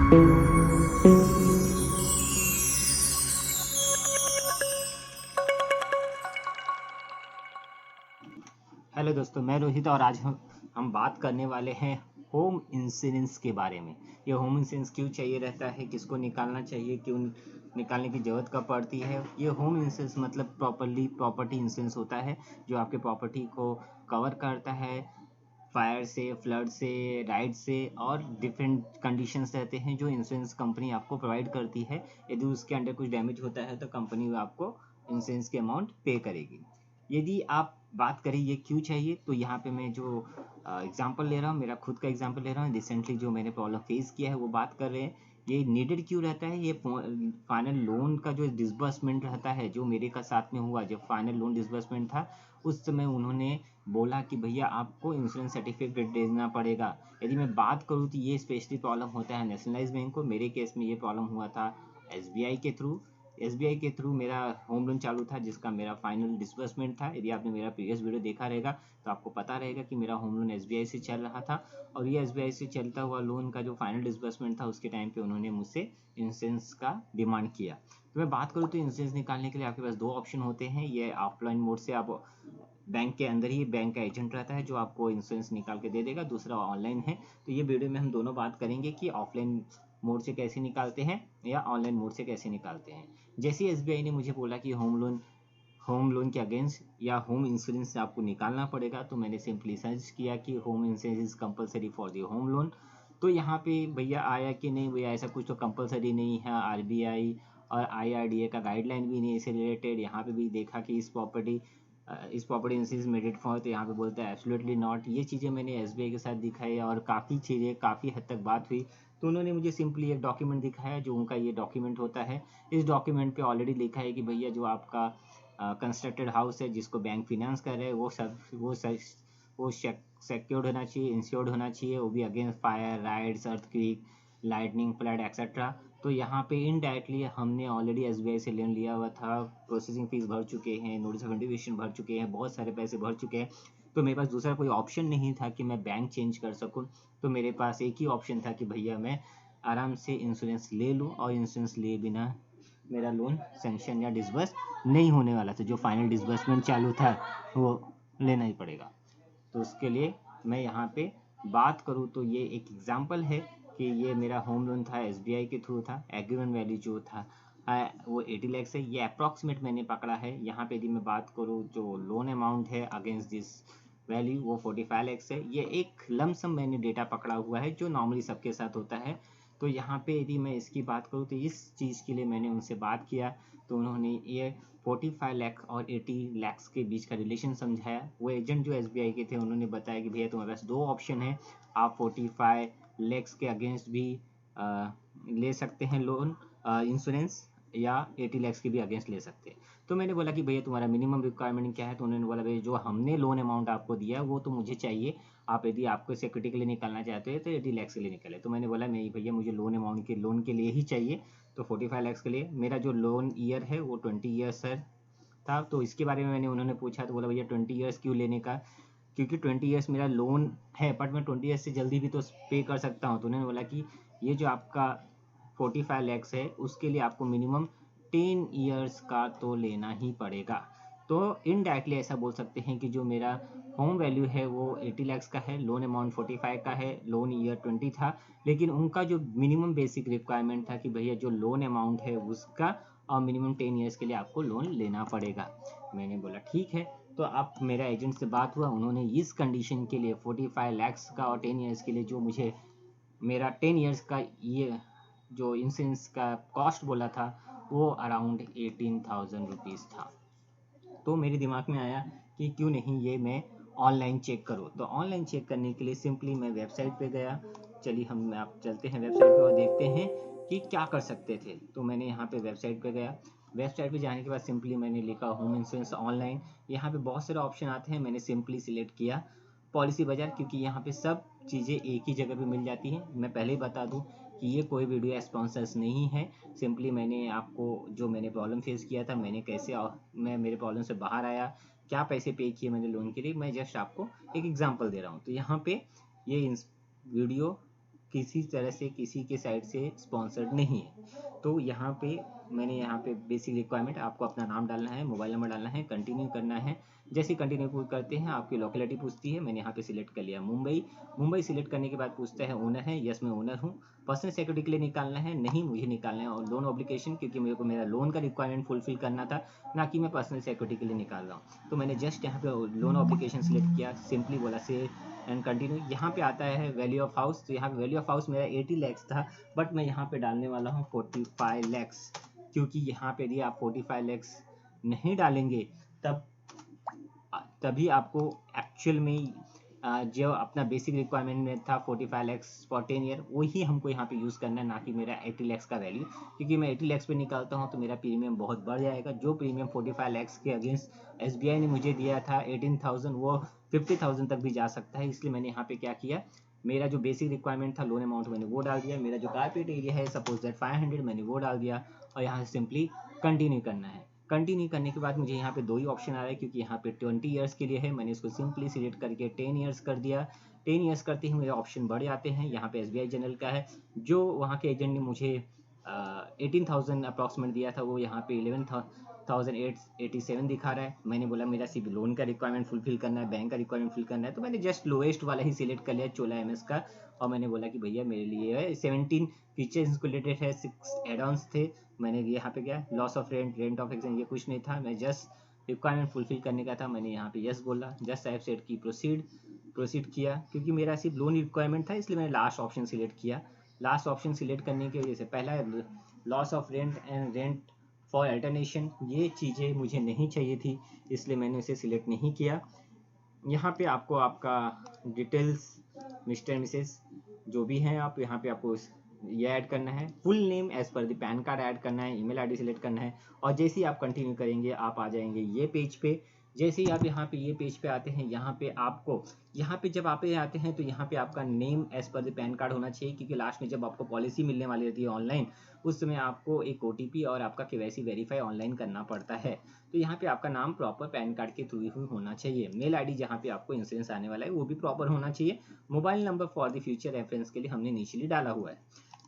Hello दोस्तों, मैं रोहित और आज हम बात करने वाले हैं होम इंश्योरेंस के बारे में। ये होम इंश्योरेंस क्यों चाहिए रहता है, किसको निकालना चाहिए, क्यों निकालने की ज़रूरत कब पड़ती है। ये होम इंश्योरेंस मतलब प्रॉपर्टी इंश्योरेंस होता है, जो आपके प्रॉपर्टी को कवर करता है फायर से, फ्लड से, राइड से और डिफरेंट कंडीशंस रहते हैं जो इंश्योरेंस कंपनी आपको प्रोवाइड करती है। यदि उसके अंडर कुछ डैमेज होता है तो कंपनी आपको इंश्योरेंस के अमाउंट पे करेगी। यदि आप बात करें ये क्यों चाहिए, तो यहाँ पे मैं जो एग्जांपल ले रहा हूँ, मेरा खुद का एग्जांपल ले रहा हूँ। रिसेंटली जो मैंने प्रॉब्लम फेस किया है वो बात कर रहे हैं। ये नीडेड क्यों रहता है, ये फाइनल लोन का जो डिसबर्समेंट रहता है, जो मेरे का साथ में हुआ जब फाइनल लोन डिसबर्समेंट था, उस समय उन्होंने बोला कि भैया आपको इंश्योरेंस सर्टिफिकेट देना पड़ेगा। यदि मैं बात करूँ तो ये स्पेशली प्रॉब्लम होता है नेशनलाइज बैंक को। मेरे केस में ये प्रॉब्लम हुआ था एसबीआई के थ्रू। एसबीआई के थ्रू मेरा होम लोन चालू था, जिसका मेरा फाइनल डिसबर्समेंट था। यदि आपने मेरा प्रीवियस वीडियो देखा रहेगा तो आपको पता रहेगा कि मेरा होम लोन एसबीआई से चल रहा था, और ये एसबीआई से चलता हुआ लोन का जो फाइनल डिसबर्समेंट था उसके टाइम पे उन्होंने मुझसे इंश्योरेंस का डिमांड किया। तो मैं बात करूँ तो इंश्योरेंस निकालने के लिए आपके पास दो ऑप्शन होते हैं। ये ऑफलाइन मोड से आप बैंक के अंदर ही बैंक का एजेंट रहता है जो आपको इंश्योरेंस निकाल के दे देगा, दूसरा ऑनलाइन है। तो ये वीडियो में हम दोनों बात करेंगे कि ऑफलाइन मोड से कैसे निकालते हैं या ऑनलाइन मोड से कैसे निकालते हैं। जैसे ही एसबीआई ने मुझे बोला कि होम लोन के अगेंस्ट या होम इंश्योरेंस आपको निकालना पड़ेगा, तो मैंने सिंपली सर्च किया कि home insurance is compulsory for the home loan. तो यहाँ पे भैया आया कि नहीं भैया, ऐसा कुछ तो कंपलसरी नहीं है। आरबीआई और आईआरडीए का गाइडलाइन भी नहीं इससे रिलेटेड। यहाँ पे भी देखा कि इस प्रॉपर्टी इंश्योरेंस मेडेड फॉर, तो यहाँ पे बोलता है एब्सोल्युटली नॉट। ये चीज़ें मैंने एसबीआई के साथ दिखाई और काफ़ी चीज़ें काफ़ी हद तक बात हुई। तो उन्होंने मुझे सिंपली एक डॉक्यूमेंट दिखाया, जो उनका ये डॉक्यूमेंट होता है। इस डॉक्यूमेंट पे ऑलरेडी लिखा है कि भैया जो आपका कंस्ट्रक्टेड हाउस है जिसको बैंक फिनेंस कर रहे हैं, वो सिक्योर्ड होना चाहिए, इंश्योर्ड होना चाहिए, वो भी against fire, rides, earthquake, lightning, flood etcetera. तो यहाँ पे इनडायरेक्टली हमने ऑलरेडी एसबीआई से लोन लिया हुआ था, प्रोसेसिंग फीस भर चुके हैं, नोटिस ऑफ इंडिविजुअल भर चुके हैं, बहुत सारे पैसे भर चुके हैं। तो मेरे पास दूसरा कोई ऑप्शन नहीं था कि मैं बैंक चेंज कर सकूं। तो मेरे पास एक ही ऑप्शन था कि भैया मैं आराम से इंश्योरेंस ले लूं, और इंश्योरेंस लिए बिना मेरा लोन सेंक्शन या डिसबर्स नहीं होने वाला था। जो फाइनल डिसबर्समेंट चालू था वो लेना ही पड़ेगा। तो उसके लिए मैं यहाँ पे बात करूँ तो ये एक एग्जांपल है कि ये मेरा होम लोन था, एसबीआई के थ्रू था। एग्रीमेंट वैल्यू जो था वो 80 लाख है। ये अप्रॉक्सीमेट मैंने पकड़ा है। यहाँ पे यदि मैं बात करूँ जो लोन अमाउंट है अगेंस्ट दिस वैल्यू, वो 45 लैक्स है। ये एक लमसम मैंने डेटा पकड़ा हुआ है जो नॉर्मली सबके साथ होता है। तो यहाँ पे यदि मैं इसकी बात करूँ तो इस चीज़ के लिए मैंने उनसे बात किया, तो उन्होंने ये 45 लाख और 80 लाख के बीच का रिलेशन समझाया। वो एजेंट जो एसबीआई के थे उन्होंने बताया कि भैया तुम्हारे पास दो ऑप्शन है, आप 45 लाख के अगेंस्ट भी ले सकते हैं लोन इंश्योरेंस, या 80 लाख के भी अगेंस्ट ले सकते हैं। तो मैंने बोला कि भैया तुम्हारा मिनिमम रिक्वायरमेंट क्या है। तो उन्होंने बोला भैया जो हमने लोन अमाउंट आपको दिया है वो तो मुझे चाहिए, आप यदि आपको सिक्योरिटी के लिए निकालना चाहते हो तो 80 लाख के लिए निकाले। तो मैंने बोला नहीं भैया, मुझे लोन के लिए ही चाहिए। तो 45 लाख के लिए मेरा जो लोन ईयर है वो 20 ईयर्स सर था। तो इसके बारे में मैंने उन्होंने पूछा, तो बोला भैया 20 ईयर्स क्यों लेने का, क्योंकि 20 ईयर्स मेरा लोन है, बट मैं 20 ईयर्स से जल्दी भी तो पे कर सकता हूँ। तो उन्होंने बोला कि ये जो आपका 45 लैक्स है उसके लिए आपको मिनिमम 10 ईयर्स का तो लेना ही पड़ेगा। तो इनडायरेक्टली ऐसा बोल सकते हैं कि जो मेरा होम वैल्यू है वो 80 लैक्स का है, लोन अमाउंट 45 का है, लोन ईयर 20 था। लेकिन उनका जो मिनिमम बेसिक रिक्वायरमेंट था कि भैया जो लोन अमाउंट है उसका और मिनिमम 10 ईयर्स के लिए आपको लोन लेना पड़ेगा। मैंने बोला ठीक है। तो अब मेरा एजेंट से बात हुआ, उन्होंने इस कंडीशन के लिए 45 लैक्स का और 10 ईयर्स के लिए जो मुझे मेरा 10 ईयर्स का ये जो इंश्योरेंस का कॉस्ट बोला था वो अराउंड 18,000 रुपीज़ था। तो मेरे दिमाग में आया कि क्यों नहीं ये मैं ऑनलाइन चेक करूँ। तो ऑनलाइन चेक करने के लिए सिंपली मैं वेबसाइट पे गया। चलिए हम आप चलते हैं वेबसाइट पे और देखते हैं कि क्या कर सकते थे। तो मैंने यहाँ पे वेबसाइट पे गया। वेबसाइट पे जाने के बाद सिंपली मैंने लिखा होम इंश्योरेंस ऑनलाइन। यहाँ पे बहुत सारे ऑप्शन आते हैं, मैंने सिंपली सिलेक्ट किया पॉलिसी बाजार, क्योंकि यहाँ पे सब चीज़ें एक ही जगह पे मिल जाती हैं। मैं पहले ही बता दूँ कि ये कोई वीडियो स्पॉन्सर्स नहीं है। सिंपली मैंने आपको जो मैंने प्रॉब्लम फेस किया था, मैंने कैसे मैं मेरे प्रॉब्लम से बाहर आया, क्या पैसे पे किए मैंने लोन के लिए, मैं जस्ट आपको एक एग्जांपल दे रहा हूँ। तो यहाँ पे ये वीडियो किसी तरह से किसी के साइड से स्पॉन्सर्ड नहीं है। तो यहाँ पे मैंने यहाँ पे बेसिक रिक्वायरमेंट, आपको अपना नाम डालना है, मोबाइल नंबर डालना है, कंटिन्यू करना है। जैसे कंटिन्यू करते हैं आपकी लोकेलिटी पूछती है, मैंने यहाँ पे सिलेक्ट कर लिया मुंबई। मुंबई सिलेक्ट करने के बाद पूछता है ओनर है, यस मैं ओनर हूँ। पर्सनल सिक्योरिटी के लिए निकालना है, नहीं मुझे निकालना है, और लोन ऑब्लिगेशन क्योंकि मेरे को मेरा लोन का रिक्वायरमेंट फुलफिल करना था, ना कि मैं पर्सनल सिक्योरिटी के लिए निकाल रहा हूँ। तो मैंने जस्ट यहाँ पे लोन ऑब्लिगेशन सिलेक्ट किया, सिंपली बोला सेव एंड कंटिन्यू। यहाँ पे आता है वैल्यू ऑफ हाउस, तो यहाँ पे वैल्यू ऑफ हाउस मेरा 80 लैक्स था, बट मैं यहाँ पे डालने वाला हूँ 45 लैक्स, क्योंकि यहाँ पे यदि आप 45 लैक्स नहीं डालेंगे तभी आपको एक्चुअल में जो अपना बेसिक रिक्वायरमेंट में था 45 लैक्स फॉर 10 ईयर, वही हमको यहाँ पे यूज़ करना है, ना कि मेरा 80 लैक्स का वैल्यू। क्योंकि मैं 80 लैक्स पे निकालता हूँ तो मेरा प्रीमियम बहुत बढ़ जाएगा। जो प्रीमियम 45 लैक्स के अगेंस्ट एसबीआई ने मुझे दिया था 18,000, वो 50,000 तक भी जा सकता है। इसलिए मैंने यहाँ पे क्या किया, मेरा जो बेसिक रिक्वायरमेंट था लोन अमाउंट मैंने वो डाल दिया, मेरा जो कारपेट एरिया है सपोज दैट 500 मैंने वो डाल दिया, और यहाँ से सिंपली कंटिन्यू करना है। कंटिन्यू करने के बाद मुझे यहाँ पे 2 ही ऑप्शन आ रहा है, क्योंकि यहाँ पे 20 ईयर्स के लिए है, मैंने इसको सिंपली सिलेक्ट करके 10 ईयर्स कर दिया। 10 ईयर्स करते ही मेरे ऑप्शन बढ़ जाते हैं। यहाँ पे एसबीआई जनरल का है, जो वहाँ के एजेंट ने मुझे 18,000 अप्रॉक्सीमेट दिया था, वो यहाँ पे 11,887 दिखा रहा है। मैंने बोला मेरा सिर्फ लोन का रिक्वायरमेंट फुलफिल करना है, बैंक का रिक्वायरमेंट फुलफिल करना है, तो मैंने जस्ट लोएस्ट वाला ही सिलेक्ट कर लिया, चोला एमएस का। और मैंने बोला कि भैया मेरे लिए 17 फीचर्स इंक्लूडेड है, 6 एड-ऑन्स थे। मैंने यहाँ पे क्या loss of rent, rent of exchange, ये कुछ नहीं था, मैं जस्ट रिक्वायरमेंट फुलफिल करने का था। मैंने यहाँ पे यस बोला, जस्ट आई हैव सेड की प्रोसीड किया। क्योंकि मेरा सिर्फ लोन रिक्वायरमेंट था इसलिए मैंने लास्ट ऑप्शन सिलेक्ट किया। लास्ट ऑप्शन सिलेक्ट करने की वजह से पहला loss of rent and rent for alternation, ये चीज़ें मुझे नहीं चाहिए थी, इसलिए मैंने इसे सिलेक्ट नहीं किया। यहाँ पे आपको आपका डिटेल्स मिस्टर मिसेस जो भी हैं आप, यहाँ पे आपको ये ऐड करना है, full name as per the PAN card add करना है, ईमेल आईडी सिलेक्ट करना है, और जैसे ही आप कंटिन्यू करेंगे आप आ जाएंगे ये पेज पे। जैसे ही आप यहाँ पे ये पेज पे आते हैं, यहाँ पे आपको यहाँ पे जब आप आते हैं तो यहाँ पे आपका name as per the PAN card होना चाहिए, क्योंकि लास्ट में जब आपको पॉलिसी मिलने वाली रहती है ऑनलाइन, उस समय आपको एक ओटीपी और आपका केवाईसी वेरीफाई ऑनलाइन करना पड़ता है। तो यहाँ पे आपका नाम प्रॉपर पैन कार्ड के थ्रू ही होना चाहिए। मेल आईडी जहाँ पे आपको इंश्योरेंस आने वाला है वो भी प्रॉपर होना चाहिए। Mobile number for the future reference के लिए हमने इनिशियली डाला हुआ है।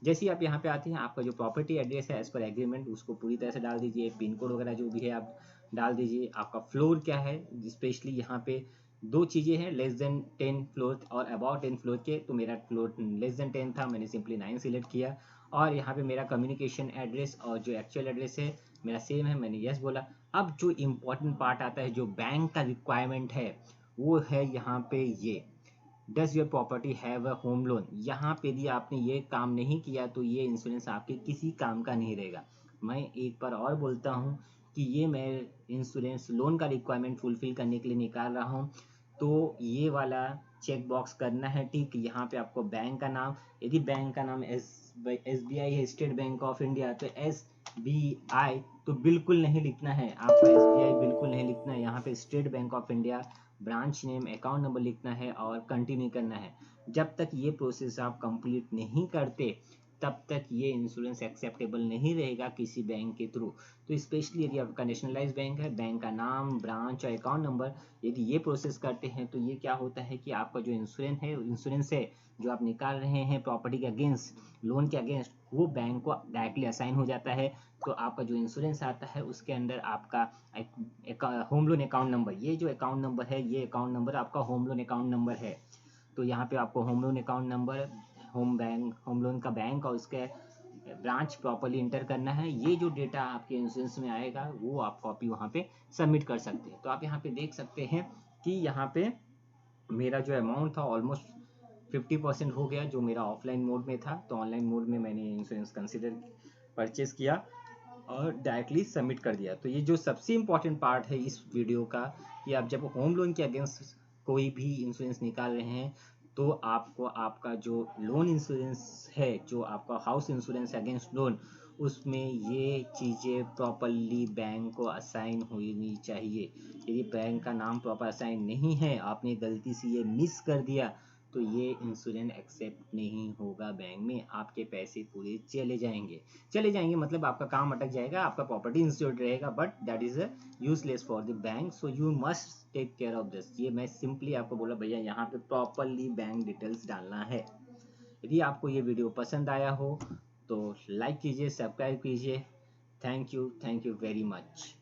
जैसे ही आप यहाँ पे आते हैं, आपका जो प्रॉपर्टी एड्रेस है एज पर एग्रीमेंट उसको पूरी तरह से डाल दीजिए, पिन कोड वगैरह जो भी है आप डाल दीजिए। आपका फ्लोर क्या है, स्पेशली यहाँ पे 2 चीज़ें हैं, लेस देन 10 फ्लोर और अबाउट 10 फ्लोर के, तो मेरा फ्लोर लेस देन 10 था, मैंने सिंपली 9 सिलेक्ट किया। और यहाँ पे मेरा कम्युनिकेशन एड्रेस और जो एक्चुअल एड्रेस है मेरा सेम है, मैंने यस बोला। अब जो इम्पोर्टेंट पार्ट आता है, जो बैंक का रिक्वायरमेंट है, वो है यहाँ पे ये does your property have a home loan. यहाँ पे यदि आपने ये काम नहीं किया तो ये इंश्योरेंस आपके किसी काम का नहीं रहेगा। मैं एक बार और बोलता हूँ कि ये मैं इंश्योरेंस लोन का रिक्वायरमेंट फुलफिल करने के लिए निकाल रहा हूँ, तो ये वाला चेक बॉक्स करना है टिक। यहाँ पे आपको बैंक का नाम, यदि बैंक का नाम एसबीआई है, स्टेट बैंक ऑफ इंडिया, तो एसबीआई तो बिल्कुल नहीं लिखना है, आपको एसबीआई बिल्कुल नहीं लिखना है। यहाँ पे state bank of India, branch name, account number लिखना है और कंटिन्यू करना है। जब तक ये प्रोसेस आप कंप्लीट नहीं करते तब तक ये इंश्योरेंस एक्सेप्टेबल नहीं रहेगा किसी बैंक के थ्रू। तो स्पेशली यदि आपका नेशनलाइज बैंक है, बैंक का नाम, ब्रांच और अकाउंट नंबर यदि ये प्रोसेस करते हैं तो ये क्या होता है कि आपका जो इंश्योरेंस है जो आप निकाल रहे हैं प्रॉपर्टी के अगेंस्ट, लोन के अगेंस्ट, वो बैंक को डायरेक्टली असाइन हो जाता है। तो आपका जो इंश्योरेंस आता है उसके अंदर आपका होम लोन अकाउंट नंबर, ये जो अकाउंट नंबर है, ये अकाउंट नंबर आपका होम लोन अकाउंट नंबर है। तो यहाँ पे आपको home loan account number, home loan का बैंक और उसके ब्रांच प्रॉपर्ली इंटर करना है। ये जो डेटा आपके इंश्योरेंस में आएगा वो आप कॉपी वहाँ पे सबमिट कर सकते हैं। तो आप यहाँ पे देख सकते हैं कि यहाँ पे मेरा जो अमाउंट था ऑलमोस्ट 50% हो गया, जो मेरा ऑफलाइन मोड में था। तो ऑनलाइन मोड में मैंने इंश्योरेंस कंसिडर परचेज किया और डायरेक्टली सबमिट कर दिया। तो ये जो सबसे इम्पॉर्टेंट पार्ट है इस वीडियो का, कि आप जब होम लोन के अगेंस्ट कोई भी इंश्योरेंस निकाल रहे हैं तो आपको आपका जो लोन इंश्योरेंस है, जो आपका हाउस इंश्योरेंस अगेंस्ट लोन, उसमें ये चीज़ें प्रॉपरली बैंक को असाइन होनी चाहिए। यदि बैंक का नाम प्रॉपर असाइन नहीं है, आपने गलती से ये मिस कर दिया, तो ये इंश्योरेंस एक्सेप्ट नहीं होगा बैंक में, आपके पैसे पूरे चले जाएंगे मतलब आपका काम अटक जाएगा, आपका प्रॉपर्टी इंश्योर्ड रहेगा, but that is a useless for the bank. So you must take care of this. ये मैं सिंपली आपको बोला भैया यहाँ पे प्रॉपरली बैंक डिटेल्स डालना है। यदि आपको ये वीडियो पसंद आया हो तो लाइक कीजिए, सब्सक्राइब कीजिए। Thank you very much.